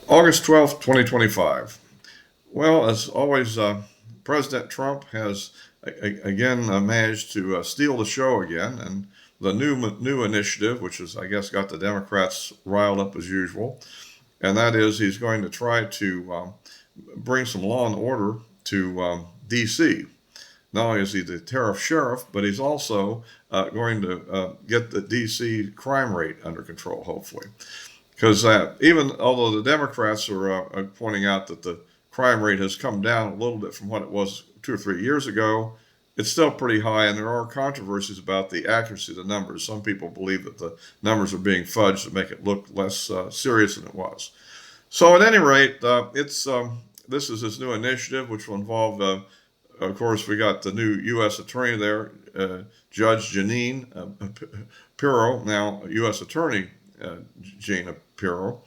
August 12th, 2025. Well, as always, President Trump has again managed to steal the show again, and the new initiative, which is, I guess, got the Democrats riled up as usual, and that is he's going to try to bring some law and order to D.C. Not only is he the tariff sheriff, but he's also going to get the D.C. crime rate under control, hopefully. Because even although the Democrats are pointing out that the crime rate has come down a little bit from what it was 2 or 3 years ago, it's still pretty high, and there are controversies about the accuracy of the numbers. Some people believe that the numbers are being fudged to make it look less serious than it was. So at any rate, this is his new initiative, which will involve, of course, we got the new U.S. attorney there, Judge Jeanine Pirro, now U.S. Attorney Gina Pirro,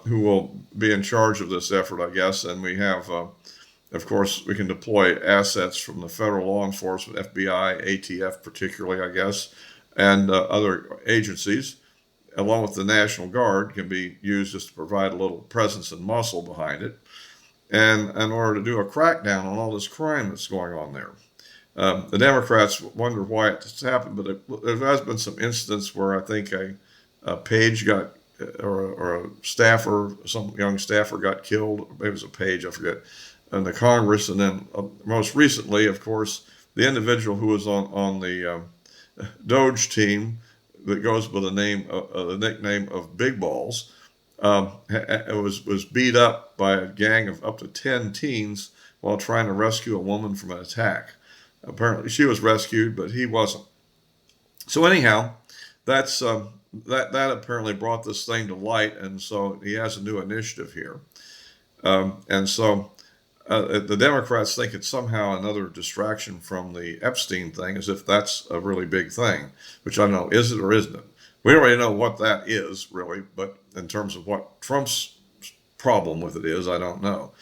who will be in charge of this effort, I guess. And we have, of course, we can deploy assets from the federal law enforcement, FBI, ATF particularly, I guess, and other agencies, along with the National Guard, can be used just to provide a little presence and muscle behind it, and in order to do a crackdown on all this crime that's going on there. The Democrats wonder why it's happened, but there has been some incidents where I think a page got, or a staffer, some young staffer got killed. Maybe it was a page, I forget, in the Congress. And then most recently, of course, the individual who was on the Doge team that goes by the nickname of Big Balls, was beat up by a gang of up to 10 teens while trying to rescue a woman from an attack. Apparently, she was rescued, but he wasn't. So anyhow, that's that apparently brought this thing to light, and so he has a new initiative here. And so the Democrats think it's somehow another distraction from the Epstein thing, as if that's a really big thing, which I don't know, is it or isn't it? We don't really know what that is, really, but in terms of what Trump's problem with it is, I don't know.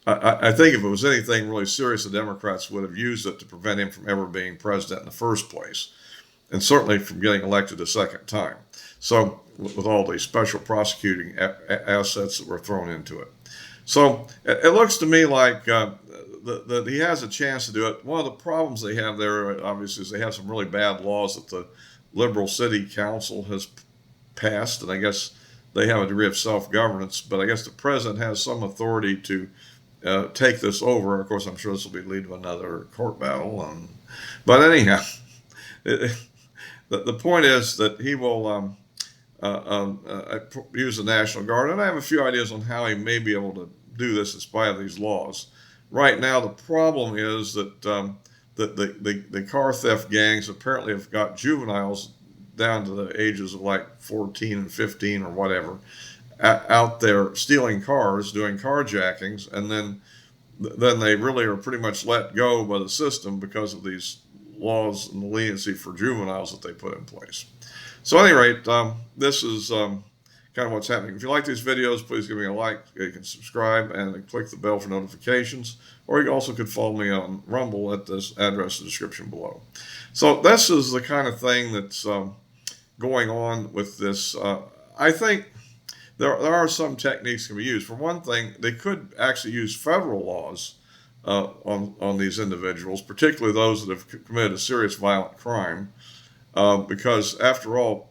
I think if it was anything really serious, the Democrats would have used it to prevent him from ever being president in the first place, and certainly from getting elected a second time. So with all the special prosecuting assets that were thrown into it. So it looks to me like that he has a chance to do it. One of the problems they have there, obviously, is they have some really bad laws that the liberal city council has passed, and I guess they have a degree of self-governance, but I guess the president has some authority to take this over. Of course, I'm sure this will be lead to another court battle. But anyhow, the point is that he will use the National Guard, and I have a few ideas on how he may be able to do this in spite of these laws. Right now, the problem is that the car theft gangs apparently have got juveniles down to the ages of like 14 and 15 or whatever out there stealing cars, doing carjackings, and then they really are pretty much let go by the system because of these laws and the leniency for juveniles that they put in place. So at any rate, this is kind of what's happening. If you like these videos, please give me a like. You can subscribe and click the bell for notifications. Or you also could follow me on Rumble at this address in the description below. So this is the kind of thing that's going on with this. I think there are some techniques that can be used. For one thing, they could actually use federal laws on these individuals, particularly those that have committed a serious violent crime. Because after all,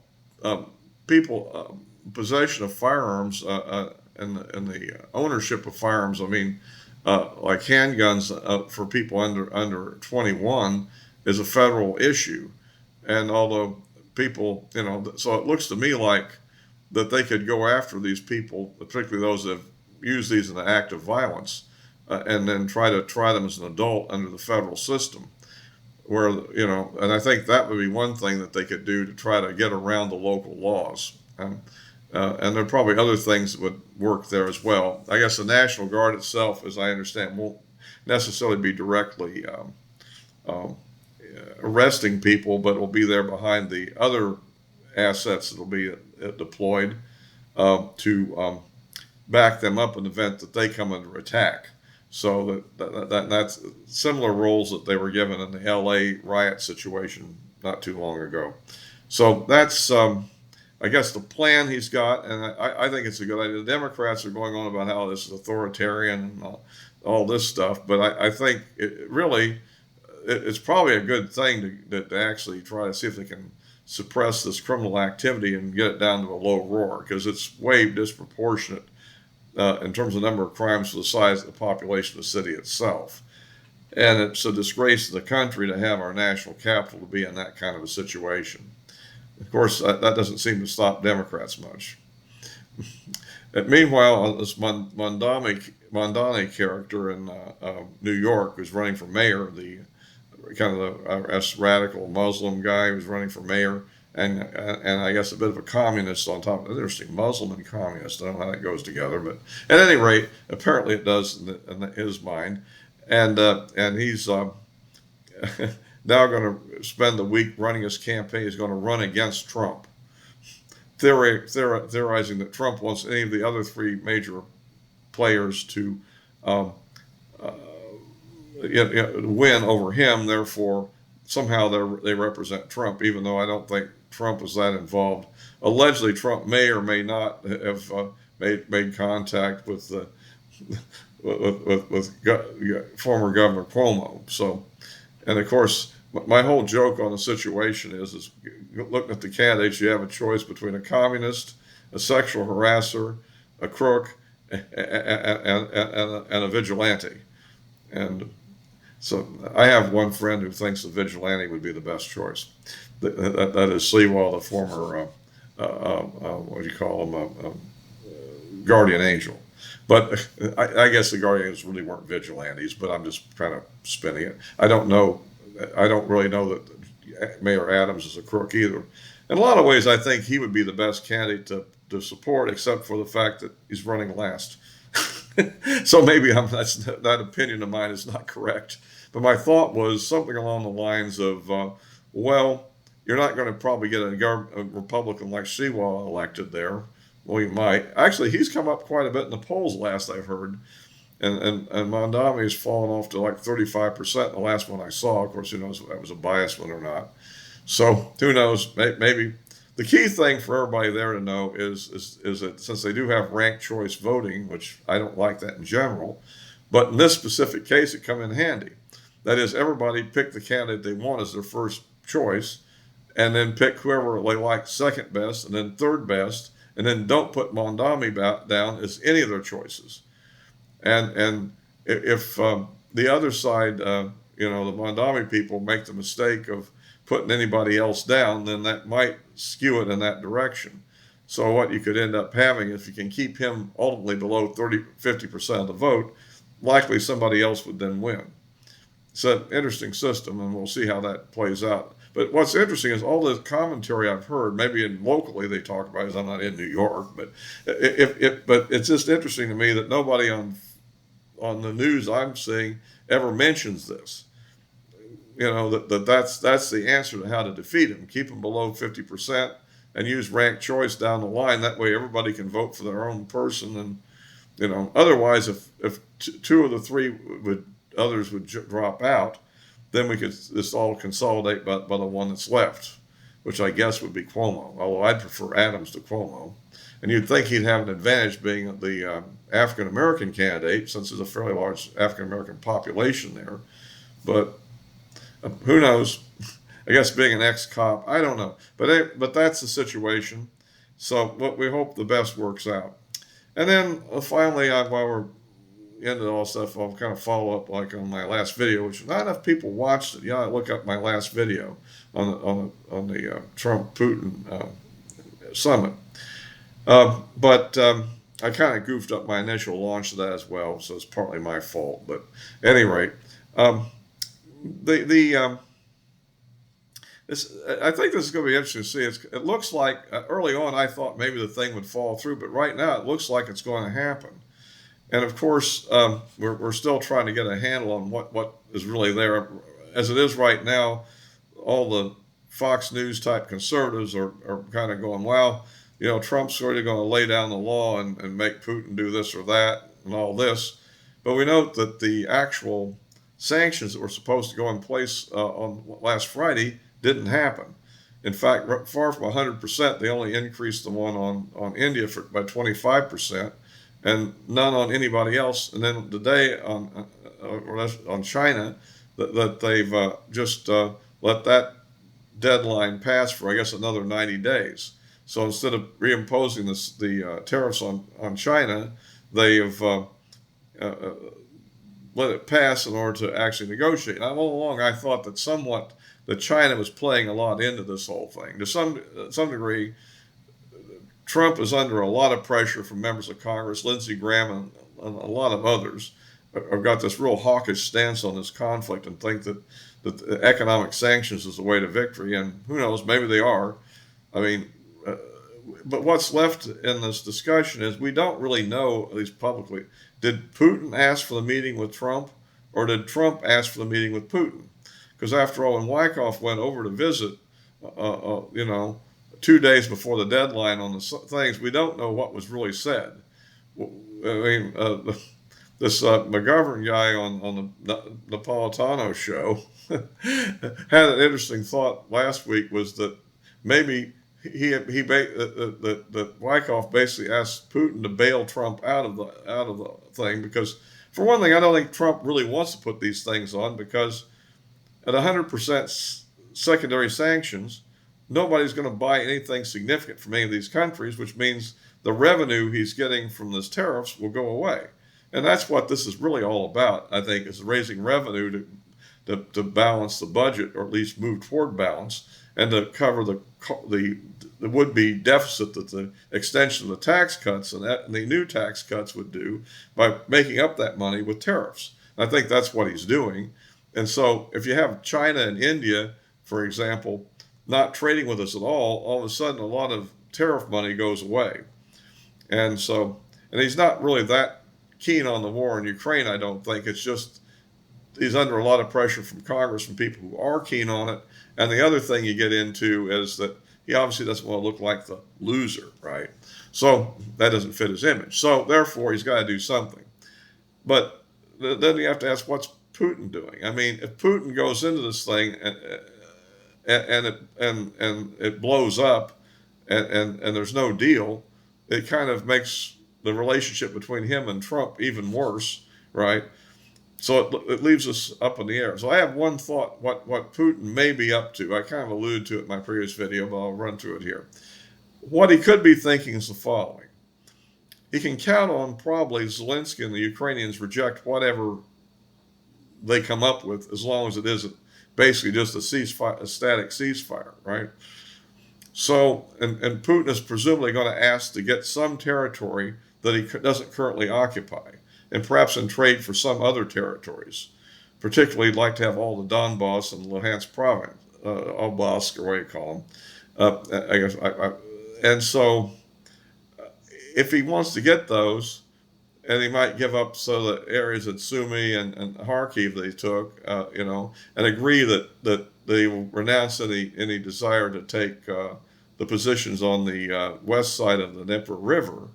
people possession of firearms and the ownership of firearms, I mean, like handguns for people under 21 is a federal issue. And although people, so it looks to me like that they could go after these people, particularly those that have used these in the act of violence, and then try them as an adult under the federal system. Where, and I think that would be one thing that they could do to try to get around the local laws. And there are probably other things that would work there as well. I guess the National Guard itself, as I understand, won't necessarily be directly arresting people, but will be there behind the other assets that will be deployed to back them up in the event that they come under attack. So that's similar roles that they were given in the LA riot situation not too long ago. So that's I guess the plan he's got, and I think it's a good idea. The Democrats are going on about how this is authoritarian and all this stuff, but I think it's probably a good thing to actually try to see if they can suppress this criminal activity and get it down to a low roar, because it's way disproportionate in terms of the number of crimes for the size of the population of the city itself. And it's a disgrace to the country to have our national capital to be in that kind of a situation. Of course, that doesn't seem to stop Democrats much. Meanwhile, this Mondani character in New York, who's running for mayor, the kind of the radical Muslim guy who's running for mayor, and I guess a bit of a communist on top of it. Interesting, Muslim and communist. I don't know how that goes together, but at any rate, apparently it does in his mind. And he's now going to spend the week running his campaign. He's going to run against Trump, theorizing that Trump wants any of the other three major players to win over him. Therefore, somehow they represent Trump, even though I don't think Trump was that involved. Allegedly, Trump may or may not have made contact with the former Governor Cuomo. So, and of course, my whole joke on the situation is looking at the candidates, you have a choice between a communist, a sexual harasser, a crook, and a vigilante. And so I have one friend who thinks the vigilante would be the best choice. That is Sewell, the former, what do you call him, guardian angel. But I guess the guardian angels really weren't vigilantes, but I'm just kind of spinning it. I don't know. I don't really know that Mayor Adams is a crook either. In a lot of ways, I think he would be the best candidate to support, except for the fact that he's running last. So maybe that opinion of mine is not correct. But my thought was something along the lines of, well, you're not going to probably get a Republican like Sewell elected there. Well, you might. Actually, he's come up quite a bit in the polls last I've heard. And Mondami has fallen off to like 35% the last one I saw. Of course, who knows if that was a biased one or not. So who knows? Maybe the key thing for everybody there to know is that since they do have ranked choice voting, which I don't like that in general, but in this specific case, it come in handy. That is, everybody pick the candidate they want as their first choice, and then pick whoever they like second best, and then third best, and then don't put Mondami down as any of their choices. And if the other side, the Mondami people make the mistake of putting anybody else down, then that might skew it in that direction. So what you could end up having, if you can keep him ultimately below 50% of the vote, likely somebody else would then win. It's an interesting system, and we'll see how that plays out. But what's interesting is all the commentary I've heard, maybe locally they talk about it, I'm not in New York, but it's just interesting to me that nobody on the news I'm seeing ever mentions this. That's the answer to how to defeat him. Keep him below 50% and use ranked choice down the line. That way everybody can vote for their own person. And, otherwise, if two of the three others would drop out, then we could just all consolidate by the one that's left, which I guess would be Cuomo, although I'd prefer Adams to Cuomo. And you'd think he'd have an advantage being the African-American candidate, since there's a fairly large African-American population there. But who knows? I guess being an ex-cop, I don't know. But that's the situation. So we hope the best works out. And then finally, while we're into all stuff, I'll kind of follow up like on my last video, which not enough people watched it. I look up my last video on the Trump-Putin summit. But I kind of goofed up my initial launch of that as well, so it's partly my fault. But at any rate, I think this is going to be interesting to see. It looks like early on I thought maybe the thing would fall through, but right now it looks like it's going to happen. And of course, we're still trying to get a handle on what is really there. As it is right now, all the Fox News type conservatives are kind of going, well, Trump's sort of going to lay down the law and make Putin do this or that and all this. But we note that the actual sanctions that were supposed to go in place on last Friday didn't happen. In fact, far from 100%, they only increased the one on India by 25%, and none on anybody else. And then today on China, that they've just let that deadline pass for, I guess, another 90 days. So instead of reimposing the tariffs on China, they have uh, let it pass in order to actually negotiate. And all along, I thought that China was playing a lot into this whole thing. To some degree, Trump is under a lot of pressure from members of Congress, Lindsey Graham and a lot of others have got this real hawkish stance on this conflict and think that economic sanctions is the way to victory. And who knows, maybe they are. I mean, but what's left in this discussion is we don't really know, at least publicly, did Putin ask for the meeting with Trump, or did Trump ask for the meeting with Putin? Because after all, when Wyckoff went over to visit, 2 days before the deadline on the things, we don't know what was really said. I mean, this McGovern guy on the Napolitano show had an interesting thought last week, was that maybe that Wyckoff basically asked Putin to bail Trump out of the thing, because for one thing, I don't think Trump really wants to put these things on, because at 100% secondary sanctions, nobody's going to buy anything significant from any of these countries, which means the revenue he's getting from those tariffs will go away. And that's what this is really all about, I think, is raising revenue to balance the budget, or at least move toward balance, and to cover the would-be deficit that the extension of the tax cuts and the new tax cuts would do by making up that money with tariffs. I think that's what he's doing. And so if you have China and India, for example, not trading with us at all of a sudden a lot of tariff money goes away. And he's not really that keen on the war in Ukraine, I don't think. It's just he's under a lot of pressure from Congress, from people who are keen on it. And the other thing you get into is that he obviously doesn't want to look like the loser, right? So that doesn't fit his image. So therefore, he's got to do something. But then you have to ask, what's Putin doing? I mean, if Putin goes into this thing and it blows up and there's no deal, it kind of makes the relationship between him and Trump even worse, right? So it leaves us up in the air. So I have one thought, what Putin may be up to. I kind of alluded to it in my previous video, but I'll run through it here. What he could be thinking is the following. He can count on probably Zelensky and the Ukrainians reject whatever they come up with, as long as it isn't basically just a static ceasefire, right? So, and Putin is presumably going to ask to get some territory that he doesn't currently occupy, and perhaps in trade for some other territories. Particularly, he'd like to have all the Donbass and Luhansk province, Oblast, or what you call them. And so, if he wants to get those, and he might give up the areas at Sumy and Kharkiv they took, and agree that they will renounce any desire to take the positions on the west side of the Dnieper River.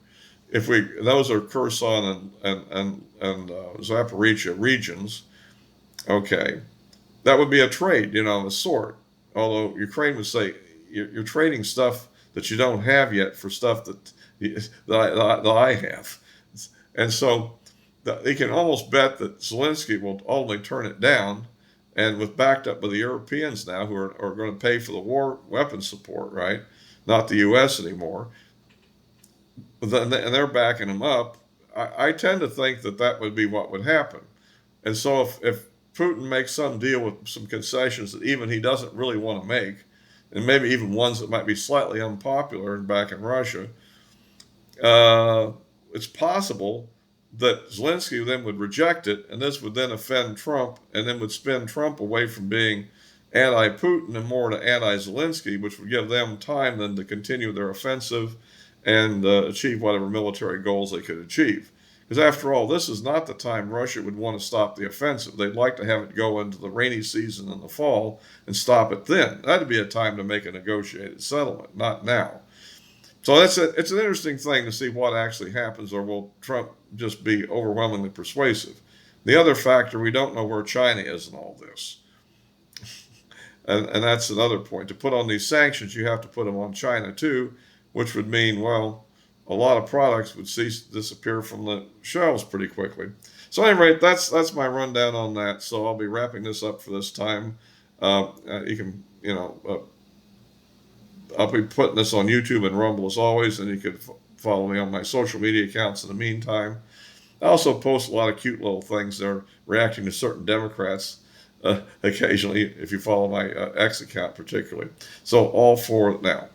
Those are Kherson and Zaporizhia regions, okay, that would be a trade, of a sort. Although Ukraine would say you're trading stuff that you don't have yet for stuff that I have. And so they can almost bet that Zelensky will ultimately turn it down, and backed up by the Europeans now, who are going to pay for the war weapons support, right? Not the U.S. anymore. And they're backing him up. I tend to think that would be what would happen. And so if Putin makes some deal with some concessions that even he doesn't really want to make, and maybe even ones that might be slightly unpopular back in Russia, it's possible that Zelensky then would reject it, and this would then offend Trump, and then would spin Trump away from being anti-Putin and more to anti-Zelensky, which would give them time then to continue their offensive and achieve whatever military goals they could achieve. Because after all, this is not the time Russia would want to stop the offensive. They'd like to have it go into the rainy season in the fall and stop it then. That'd be a time to make a negotiated settlement, not now. So it's an interesting thing to see what actually happens, or will Trump just be overwhelmingly persuasive? The other factor, we don't know where China is in all this. And that's another point. To put on these sanctions, you have to put them on China too, which would mean, well, a lot of products would disappear from the shelves pretty quickly. So, at any rate, that's my rundown on that. So I'll be wrapping this up for this time. You can, I'll be putting this on YouTube and Rumble as always, and you can follow me on my social media accounts in the meantime. I also post a lot of cute little things that are reacting to certain Democrats occasionally, if you follow my X account particularly. So all for now.